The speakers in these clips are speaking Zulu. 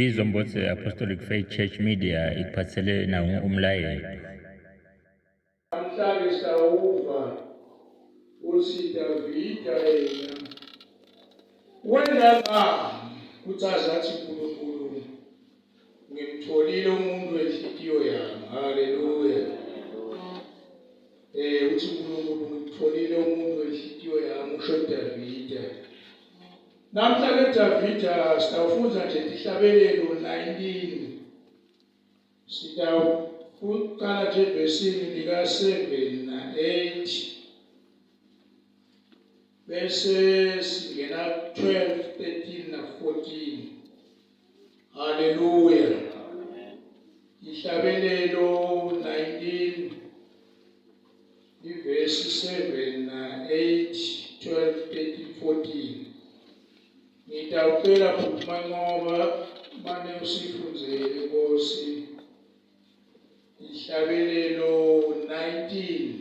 Izombotse Apostolic Faith Church Media iphathele nawo umlayelo. Namhlanje sawuva uthi Davida yena wena uthazathi uNkulunkulu ngimtholile umuntu wenhliziyo yami. Haleluya. Uthi uNkulunkulu ngimtholile umuntu wenhliziyo yami, usho Davida. Namhlanje Davida sitawufunda nje ihlabelelo 19. Sitawuqala nje evesini lika 7 na 8. Bese singena 12, 13 na 14. Haleluya. Ihlabelelo 19 ivesi 7 na 8, 12, 13, 14. Ngitawucela phuma ngoba mane usifundzele Nkosi. Ihlabelelo 19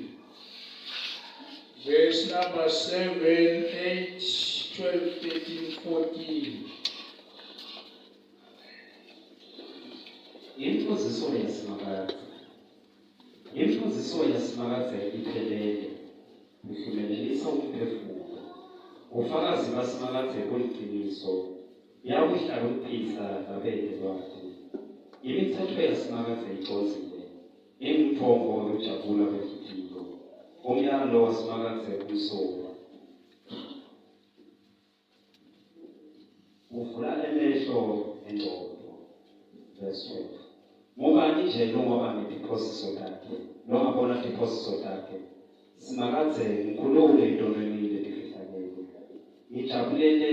verse number 7, 8, 12, 13, 14. Imfuziso yasimakazi iphelele ihlumelelisa umphefumulo. Ufakazi basimakazi koliqiniso yakuhlalophisa labede lwakhe. Imithetho yasimakazi iqozile imthombo wokujabula kwehliziyo. Umyalo wasimakazi umsola uvula emehlo engqondo. Verse 12. Ngubani nje longoba nediphosiso lakhe longabona diphosiso lakhe simakaze ngikhulule entolweni letifihlakele. Ngijabulele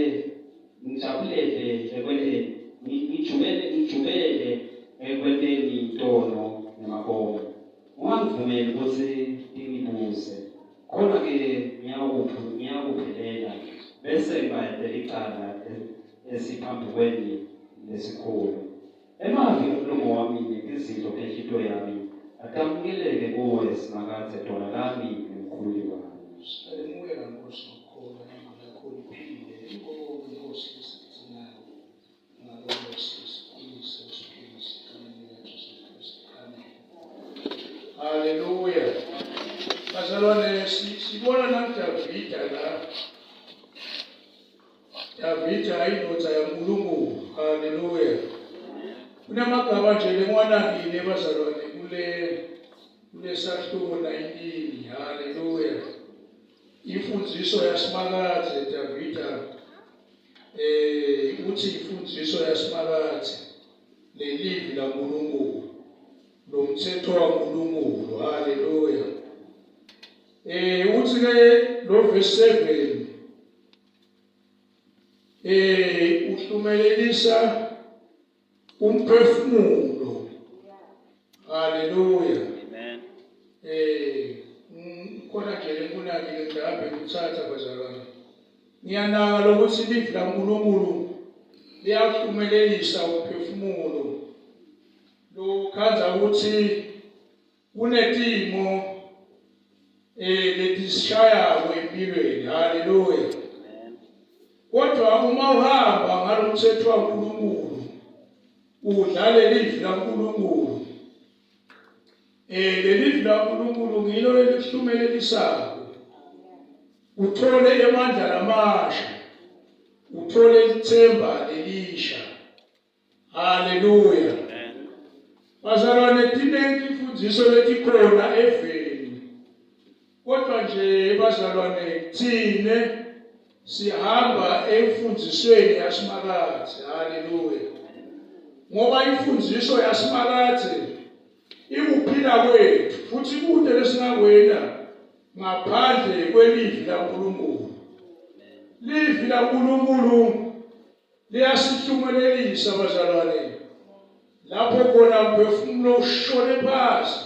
ekwenteni intono nemabomo. Ungangivumeli ukuthi ngibuze, khona-ke ngiyakuphelela bese ngibayedela icala esiphambi kweni lesikhulu. Emavi umlomo wami izinto enhlitiyo yami akamukeleke kuwe simakaze dona lami nemkhululi wami. Haleluya. Nkosi ukhona ngakho iphile inkosi isizinayo ngalo sisiphiso. Haleluya. Bazalwane sibona na Davida la. Davida ayindoda yaNkulunkulu. Haleluya. Kunamagama nje lemwanangile bazalwane kule sahluko 19. Haleluya. Imfundiso yasimakazi Davida uthi imfundiso yasimakazi lelivi laNkulunkulu lomthetho waNkulunkulu. Haleluya. Uthi ke lo verse 7 uhlumelelisa umphefumulo. Haleluya. Amen. Khona nje lenkunakile ngihambe ngithatha bazalwane. Ngiyanaka lokuthi ilivi laNkulunkulu liyahlumelelisa umphefumulo. Lo khanza ukuthi kunetimo letisishayako empilweni. Haleluya. Kodwa uma uhamba ngalomthetho waNkulunkulu udlale ilivi laNkulunkulu, lelivi laNkulunkulu ngilo elihlumelelisayo. Uthole amandla lamasha, uthole ithemba lelisha. Haleluya. Bazalwane tinengi imfundiso letikhona eveni. Kodwa nje bazalwane thine sihamba emfundisweni yasimakazi. Haleluya. Ngoba imfundiso yasimakazi ikuphila kwethu futhi kude lesingakwena ngaphandle kwelivi laNkulunkulu. Livi laNkulunkulu liyasihlumelelisa bazalwane. Lapho khona umphefumulo ushone phansi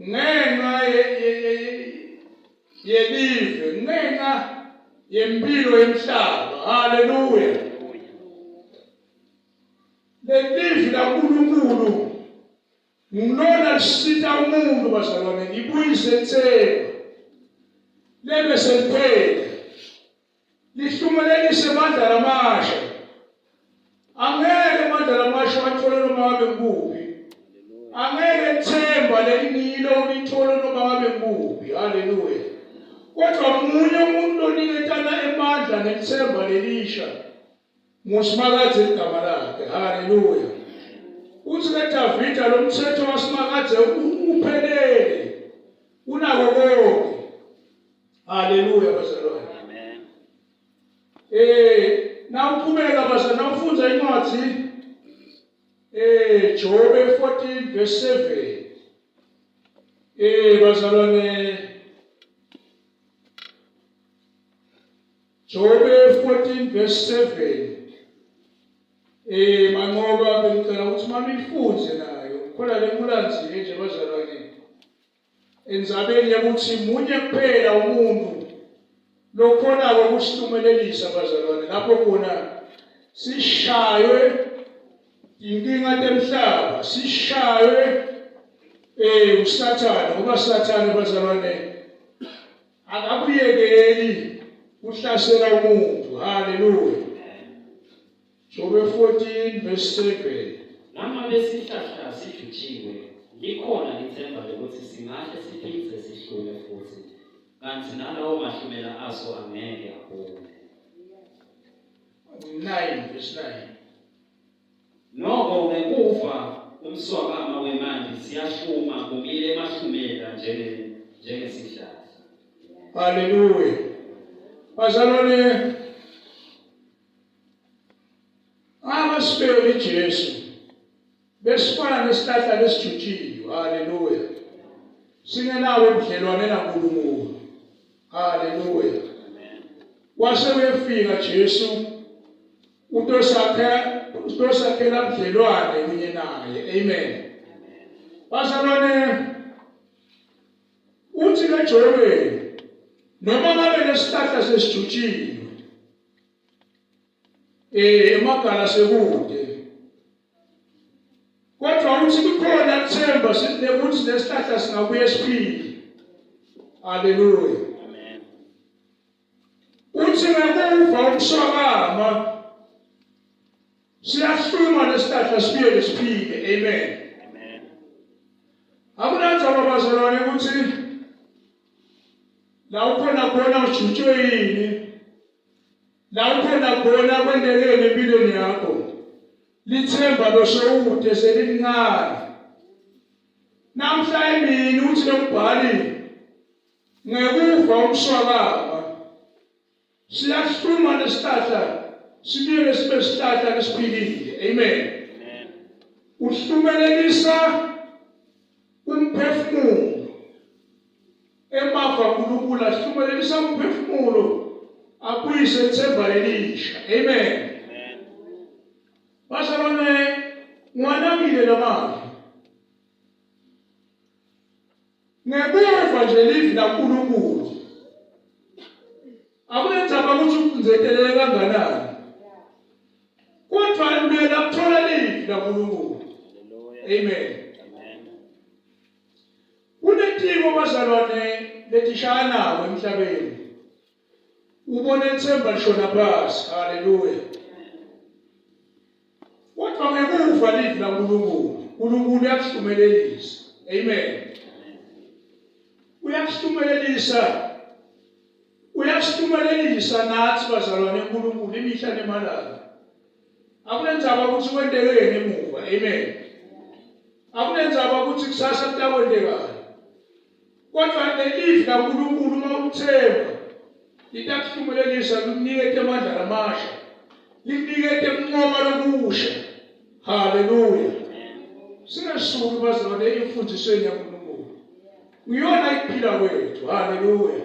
ngenxa yelive, ngenxa yempilo yemhlaba. Haleluya. Lelivi laNkulunkulu ngilona lisita umuntu bazalwane libuyise ithemba lebe seliphele lihlumelelise amandla lamasha. Angeke washo wathola noma ngabe ngikuphi. Angeke ithemba lelingilo ulithola noma ngabe ngikuphi. Haleluya. Kodwa munye umuntu oniketana emandla nethemba lelisha nguSimakadze igama lakhe. Haleluya. Uthi kaDavida lo mthetho waSimakadze uphelele unako konke. Haleluya bazalwane. Amen. Nawuqhubeka bazalwane nawufunza incwadi Job 14 verse 7. Bazalwane Job 14 verse 7. Manqoba bengicela ukuthi mamifunze nayo. Khona lemulanzi nje bazalwane. Enzabeni yokuthi munye kuphela umuntu lokhona ukusilumelelisa bazalwane lapho khona sishaywe inkinga temhlaba sishaywe uSathane ngoba uSathane bazalwane akabuyekeli uhlasela umuntu. Haleluya. Job 14 verse 7. Noma besihlahla sijutshiwe likhona ithemba lokuthi singahle siphinde sihlule futhi kanti nalawo mahlumela aso angeke aphume. 9 verse 9. Noko ngekufa umswakama wemali siyahluma kumile emahlumela njengesihlahla. Haleluya. Bazalwane abasibeli Jesu besifana nesihlahla lesijutshiwe. Haleluya. Singenawo ubudlelwane naNkulunkulu. Haleluya. Wase uyefika Jesu utosakhela budlelwane kunye naye. Amen. Bazalwane uthi kaJobe noma ngabe lesihlahla sesijutshiwe emagala sekude kodwa uthi kukhona ithemba ukuthi lesihlahla singabuye siphile. Haleluya. Amen. Uthi ngekufa umswakama siyahluma lesihlahla sibuye siphile. Amen. Amen. Akunanzaba bazalwane ukuthi la ukhona khona ujutshwe yini, la ukhona khona kwendekeni empilweni yakho, lithemba losowude selilincane. Namhla emini uthi lombhali ngekufa umswakama siyahluma lesihlahla sibuye sibe sihlahla lesiphilile. Amen. Uhlumelelisa umphefumulo emafa uNkulunkulu ahlumelelisa umphefumulo abuyise ithemba lelisha. Amen. Bazalwane ngwanakile lamandla ngekufa nje livi laNkulunkulu akunenzaba ukuthi ukunzekelele kanganani kodwa impela kuthola livi laNkulunkulu. Amen. Kunetimo bazalwane letishayanayo emhlabeni ubone ithemba lishona phansi. Haleluya. Kodwa ngekufa livi laNkulunkulu uNkulunkulu uyakuhlumelelisa. Amen. Uyasihlumelelisa nathi bazalwane uNkulunkulu imihla nemalanga. Akunenzaba ukuthi kwendekeni emuva. Amen. Akunenzaba ukuthi kusasa kutakwendekani. Kodwa lelivi laNkulunkulu uma uthemba litakuhlumelelisa likunikete amandla amasha, likunikete ukunqoba lokusha. Haleluya. Singesuki bazalwane emfundisweni yaNkulunkulu. Uyona iphila kwethu. Haleluya.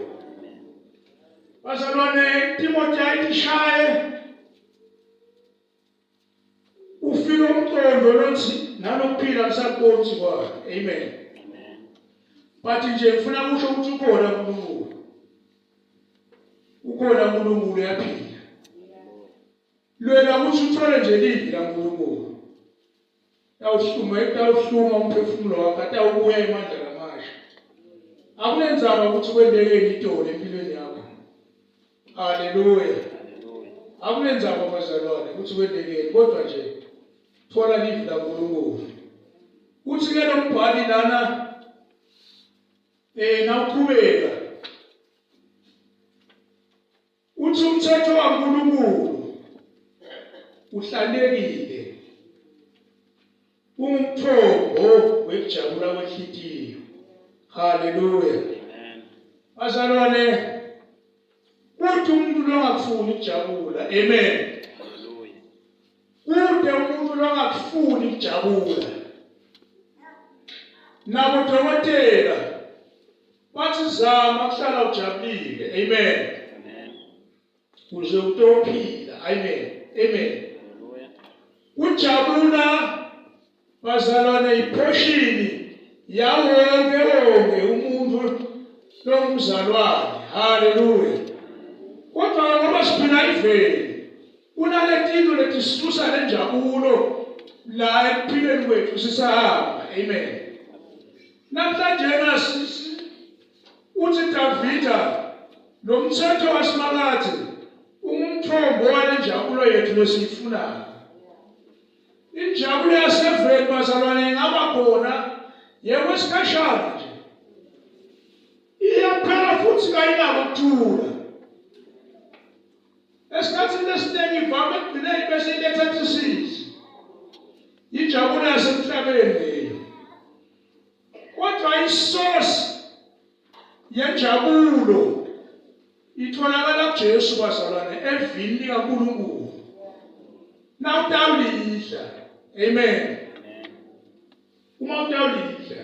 Bazalwane Timothy ayishaye ufike umqondo lothi nalokuphila kusaqonzi kwakhe. Amen. But nje ngifuna ukusho ukuthi ukhona uNkulunkulu. Ukhona uNkulunkulu uyaphila. Lwela ukuthi uthole nje livi laNkulunkulu. Tawuhluma umphefumulo wakho atawubuya emandla lamasha. Akunenzaba ukuthi kwendekeni itole empilweni yakho. Haleluya. Akunenzaba bazalwane ukuthi kwendekeni kodwa nje thola live laNkulunkulu. Uthi ke lo mbhali lana nawuqhubeka uthi umthetho kaNkulunkulu uhlalekile umthombo wekujabula kwenhliziyo. Haleluya. Amen. Bazalwane, kuthi umuntu longakufuni ukujabula. Amen. Haleluya. Kude umuntu longakufuni ukujabula. Nabo dokotela bathi zama kuhlala ujabulile. Amen. Amen. Uze utophila. Amen. Amen. Haleluya. Ujabula bazalwane iportion yawonke umuntu lomzalwane. Haleluya. Kodwa ngoba siphila iveli kunaletinto leti sisusa lenjabulo la ekuphileni kwethu sisahamba. Amen. Namhlanje nasisi uthi Davida lo mthetho wasimakathi umthombo walenjabulo yethu lesiyifunayo. Injabulo yaseveli bazalwane ingaba khona yebo isikhashana nje. Iyaphela futhi kayinako ukuthula. Esikhathini esiningi ivame ekugcineni bese iletha isizwe. Injabulo yasemhlabeni leyo. Kodwa isource yenjabulo itholakala kuJesu bazalwane evini likaNkulunkulu. Nawutawulidla. Amen. Uma utawulidla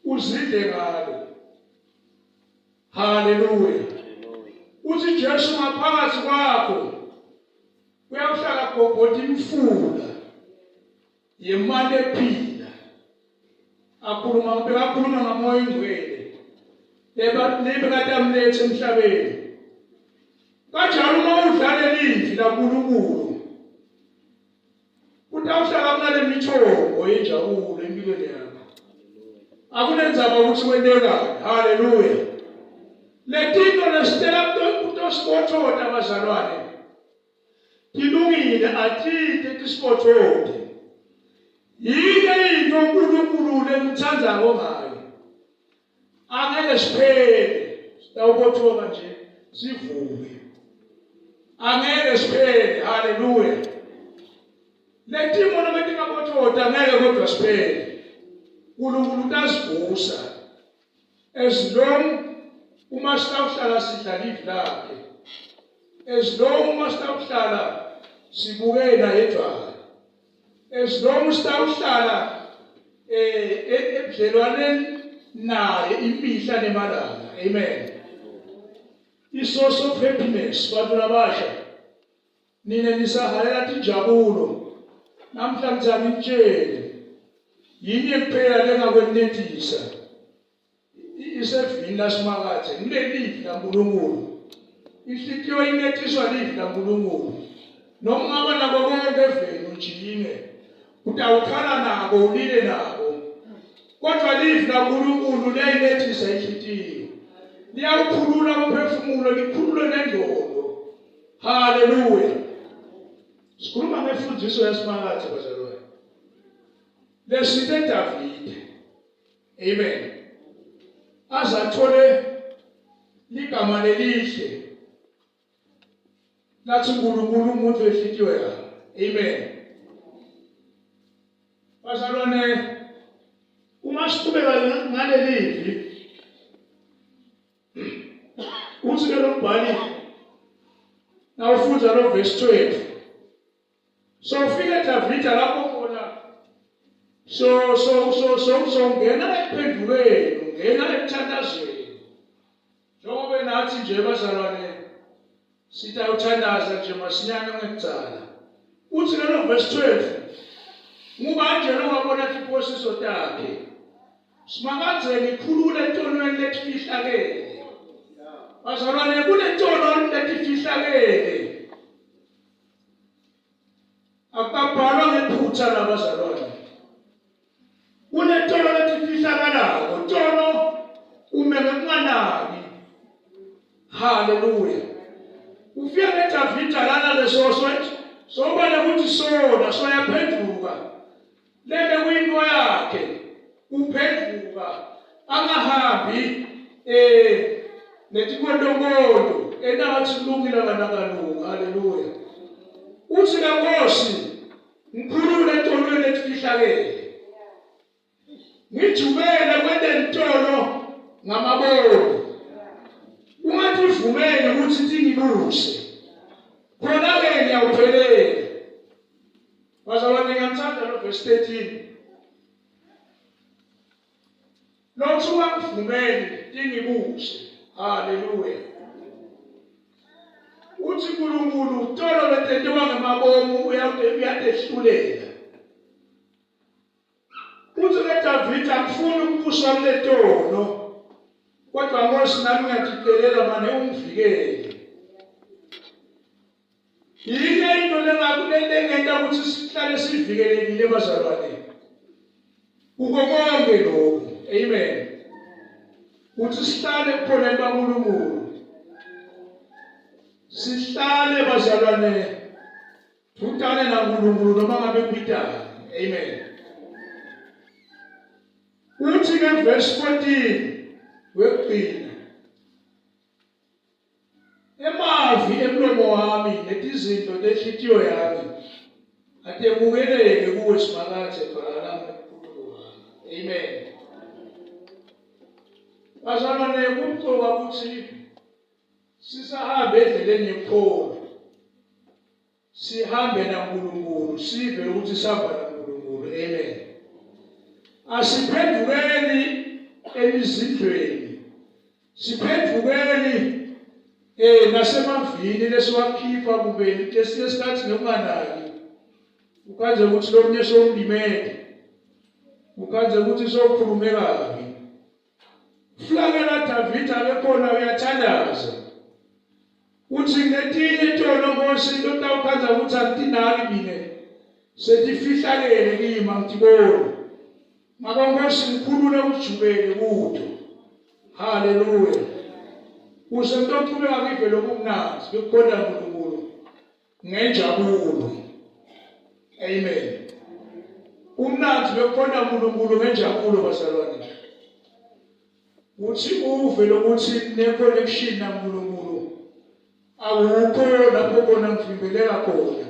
uzidle ngalo. Haleluya. Uthi Jesu ngaphakathi kwakho uyakuhlala gogodi imfula yemali ephila. Akhuluma ngamoya ingcwele. Lebekade amlethe emhlabeni. Kanjalo uma udlale livi laNkulunkulu utawuhlala kunale mithombo yenjabulo empilweni yakho. Akunenzaba ukuthi wenekani. Haleluya. Letinto lesitela kutosipothota abazalwane tilungile atite tisipothote. Yile into uNkulunkulu lemthandayo ngayo. Angeke siphele sitawubothoka nje sivuke. Angeke siphele. Haleluya. Letimo noma tingabothoka angeke kodwa siphele. uNkulunkulu utasivusa as long uma sitawuhlala sidla livi lakhe. As long uma sitawuhlala sibukela yedwana. As long sitawuhlala ebudlelwaneni naye imihla nemalanga. Amen. Isource of happiness bantu labasha nina nisahalela tinjabulo. Namhlanje ngitshele yini kuphela lengakwenethisa isevini lasimakathe ngilelivi laNkulunkulu. Inhliziyo inethiswa livi laNkulunkulu. Noma ungaba nako konke eveni ujinge utawukhala nako ulile nako. Kodwa livi laNkulunkulu liyayinethisa inhliziyo. Liyawukhulula umphefumulo likhulule nengqondo. Haleluya. Sikhuluma ngemfundiso yasimakathe bazalwane. Lesithe Davide. Amen. Azathole ligama lelihle lathi uNkulunkulu umuntu wenhliziyo yakhe. Amen. Bazalwane uma siqhubeka ngalelivi uthi lo mbhali nawufunda lo verse 12 so ufike Davida lapho khona so ngena ekuphendukeni ngena ekuthandazweni njengoba nathi nje bazalwane sitawuthandaza nje masinyane ngekucala. Uthi lo verse 12 ngubanje lo wabona iposiso takhe simakazeni ikhulula entonweni letifihlakele. Bazalwane kunentono letifihlakele akabhalwa ngephutha labazalwane. Kunentono letifihlakalayo ntono umele kunganaki. Haleluya. Ufike Davida lana lesoso sobona ukuthi sona soyaphenduka lebe kwinto yakhe uphenduka angahambi netikondo enathi kulungile kanakalunga. Haleluya. Uthi lenkosi ngikhulule entolweni efihlakele ngijubele kwende ntolo ngamabolo ungathi uvumele ukuthi ngibuse khona-ke ngiyawuphelela. Bazalwane, ngiyathanda lo verse 13 lothi ungangivumeli ngibuse. Haleluya. Uthi uNkulunkulu utolo betentiwa ngamabomu uyadehlulela. Uthi leDavid akufuni ukubusa kule tono kodwa Nkosi nami ngiyadikelela manje ungivikele. Yini into lengenta ukuthi sihlale sivikelekile bazalwane kuko konke lokhu. Amen. Uthi sihlale khona kaNkulunkulu, sihlale bazalwane thutane naNkulunkulu noma ngabe kwitani. Amen. Uthi ke verse 14 wekugcina emavi emlomo wami netizinto lenhliziyo yami atemukeleke kuwe simakathe bhala enkulumo wami. Amen. Bazalwane, kumqoka ukuthi sisahambe endleleni yokuqola sihambe naNkulunkulu sive ukuthi sihamba naNkulunkulu. Amen. Asiphendukeni emizindweni, siphendukeni nasemavini lesiwakhipha kumbe lesinye sikhathi ngokunganaki ukwenze ukuthi lomnye somlimele ukwenze ukuthi sokhulume kabi. Flagela David abekhona uyathandaza uthi ngetinye ntolo Nkosi into tawukhanza ukuthi antinaki mina setifihlakele kimi ngitibona ngakho Nkosi ngikhulule ujubele kudo. Haleluya. Uze ntoqhubeka ngive lokumnanzi bekukhona uNkulunkulu ngenjabulo. Amen. Umnanzi bekukhona uNkulunkulu ngenjabulo bazalwane. Uthi uve lokuthi ne-connection naNkulunkulu awukho lapho khona ngivimbeleka khona.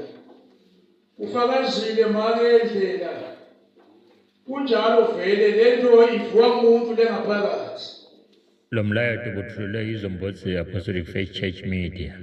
Ufakazile make endlela kunjalo vele lento ivuka umuntu lengaphakathi. Lo mlayo tubuthulelwe yiZombotsi Apostolic Faith Church Media.